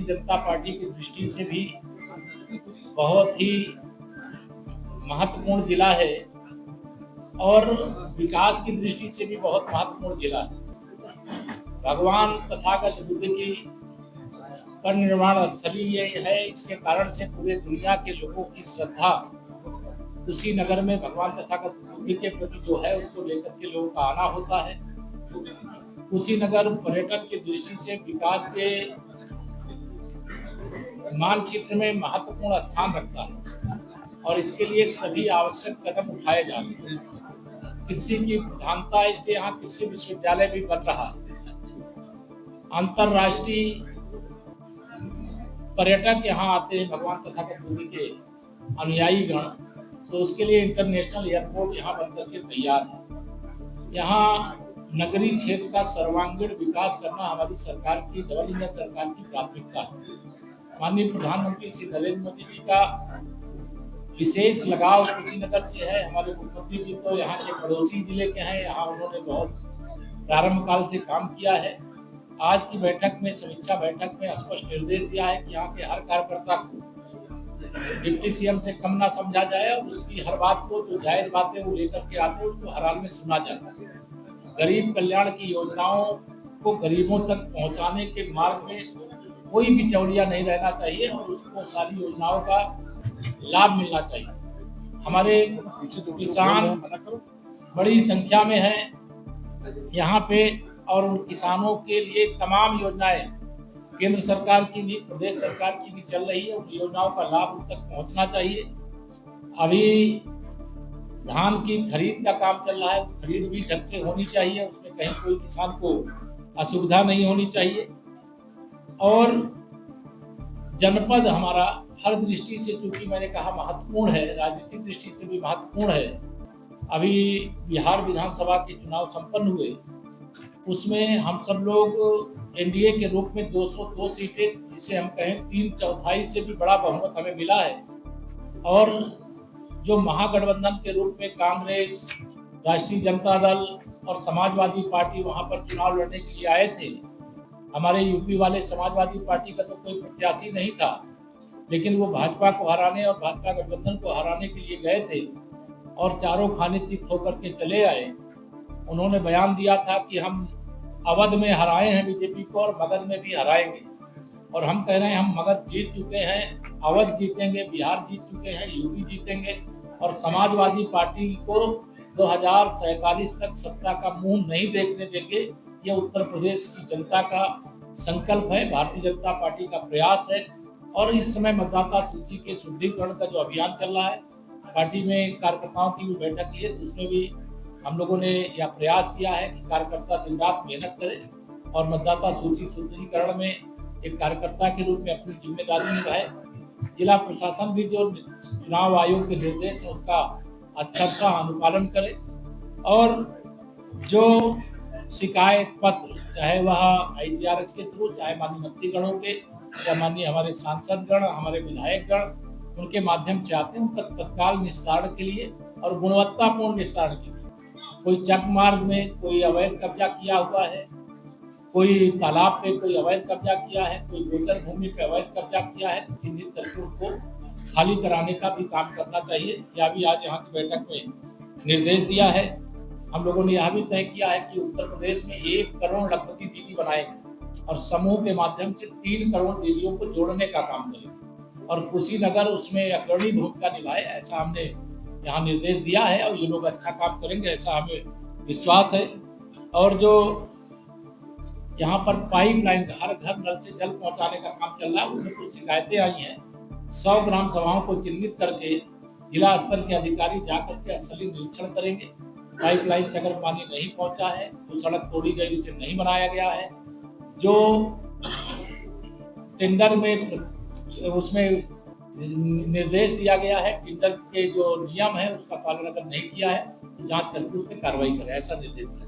जनता party की दृष्टि से भी बहुत ही महत्वपूर्ण जिला है और विकास की दृष्टि से भी बहुत महत्वपूर्ण जिला है। भगवान तथागत बुद्ध की परिनिर्वाण स्थली ये है, इसके कारण से पूरे दुनिया के लोगों की श्रद्धा कुशीनगर में भगवान तथागत बुद्ध के प्रति जो है उसको लेकर के लोगों का आना होता है। कुशीनगर पर्यटन की दृष्टि से विकास के मानचित्र में महत्वपूर्ण स्थान रखता है और इसके लिए सभी आवश्यक कदम उठाए जा रहे हैं। कृषि की प्रधानता है, इसलिए यहाँ कृषि विश्वविद्यालय भी बन रहा है। अंतरराष्ट्रीय पर्यटक यहाँ आते हैं भगवान तथागत बुद्ध के अनुयायी गण, तो उसके लिए इंटरनेशनल एयरपोर्ट यहाँ बनकर के तैयार है। यहाँ नगरीय क्षेत्र का सर्वांगीण विकास करना हमारी सरकार की, डबल इंजन सरकार की प्राथमिकता है। माननीय प्रधानमंत्री श्री नरेंद्र मोदी जी का विशेष लगाव कुशीनगर से है। हमारे मुख्यमंत्री जी तो यहाँ के पड़ोसी जिले के हैं, यहाँ उन्होंने बहुत प्रारंभ काल से काम किया है। आज की बैठक में, समीक्षा बैठक में स्पष्ट निर्देश दिया है कि यहाँ के हर कार्यकर्ता को डिप्टी सीएम से कम ना समझा जाए और उसकी हर बात को, जो जायज बातें वो लेकर के आते हैं, उसको हर हाल में सुना जाता है। गरीब कल्याण की योजनाओं को गरीबों तक पहुंचाने के मार्ग में कोई भी चौड़िया नहीं रहना चाहिए और उसको सारी योजनाओं का लाभ मिलना चाहिए। हमारे किसान बड़ी संख्या में हैं यहाँ पे और उन किसानों के लिए तमाम योजनाएं केंद्र सरकार की भी, प्रदेश सरकार की भी चल रही है। उन योजनाओं का लाभ उन तक पहुंचना चाहिए। अभी धान की खरीद का काम चल रहा है, खरीद भी ढंग से होनी चाहिए, उसमें कहीं कोई किसान को असुविधा नहीं होनी चाहिए। और जनपद हमारा हर दृष्टि से, चूंकि मैंने कहा महत्वपूर्ण है, राजनीतिक दृष्टि से भी महत्वपूर्ण है। अभी बिहार विधानसभा के चुनाव संपन्न हुए, उसमें हम सब लोग एनडीए के रूप में 202 सीटें, जिसे हम कहें 3/4 से भी बड़ा बहुमत हमें मिला है। और जो महागठबंधन के रूप में कांग्रेस, राष्ट्रीय जनता दल और समाजवादी पार्टी वहां पर चुनाव लड़ने के लिए आए थे। हमारे यूपी वाले समाजवादी पार्टी का तो कोई प्रत्याशी नहीं था, लेकिन वो भाजपा को हराने और भाजपा गठबंधन को हराने के लिए गए थे और चारों खाने चित होकर के चले आए। उन्होंने बयान दिया था कि हम अवध में हराए हैं बीजेपी को और मगध में भी हराएंगे, और हम कह रहे हैं हम मगध जीत चुके हैं, अवध जीतेंगे, बिहार जीत चुके हैं, यूपी जीतेंगे और समाजवादी पार्टी को 2047 तक सत्ता का मुंह नहीं देखने देंगे। ये उत्तर प्रदेश की जनता का संकल्प है, भारतीय जनता पार्टी का प्रयास है। और इस समय मतदाता सूची के शुद्धिकरण का जो अभियान चल रहा है, पार्टी में कार्यकर्ताओं की भी बैठक की है, उसमें भी हम लोगों ने यह प्रयास किया है कि कार्यकर्ता दिन रात मेहनत करें और मतदाता सूची शुद्धिकरण में एक कार्यकर्ता के रूप में अपनी जिम्मेदारी निभाए। जिला प्रशासन भी जो चुनाव आयोग के निर्देश है उसका अच्छा अनुपालन करे और जो शिकायत पत्र, चाहे वह आईजीआरएस के थ्रू, चाहे माननीय मंत्रीगणों के या माननीय हमारे सांसद गण, हमारे विधायक गण, उनके माध्यम से आते हैं, उनका तत्काल निस्तारण के लिए और गुणवत्तापूर्ण निस्तारण के लिए। कोई चक मार्ग में कोई अवैध कब्जा किया हुआ है, कोई तालाब पे कोई अवैध कब्जा किया है, कोई गोचर भूमि पे अवैध कब्जा किया है, तो चिन्हित करके उनको खाली कराने का भी काम करना चाहिए। यह भी आज यहाँ की बैठक में निर्देश दिया है। हम लोगों ने यह भी तय किया है कि उत्तर प्रदेश में 1 करोड़ लखपति दीदी बनाएंगे और समूह के माध्यम से 3 करोड़ दीदियों को जोड़ने का काम करेंगे और कुशीनगर उसमें अग्रणी भूमिका निभाए, ऐसा हमने यहाँ निर्देश दिया है और ये लोग अच्छा काम करेंगे, ऐसा हमें विश्वास है। और जो यहाँ पर पाइपलाइन, हर घर नल से जल पहुँचाने का काम चल रहा है, उसमें कुछ शिकायतें आई हैं। 100 ग्राम सभाओं को चिन्हित करके जिला स्तर के अधिकारी जाकर के स्थलीय निरीक्षण करेंगे। पाइपलाइन से अगर पानी नहीं पहुंचा है तो सड़क तोड़ी गई, उसे नहीं बनाया गया है। जो टेंडर में उसमें निर्देश दिया गया है, टेंडर के जो नियम है उसका पालन अगर नहीं किया है तो जांच करके उस पर कार्रवाई करें, ऐसा निर्देश है।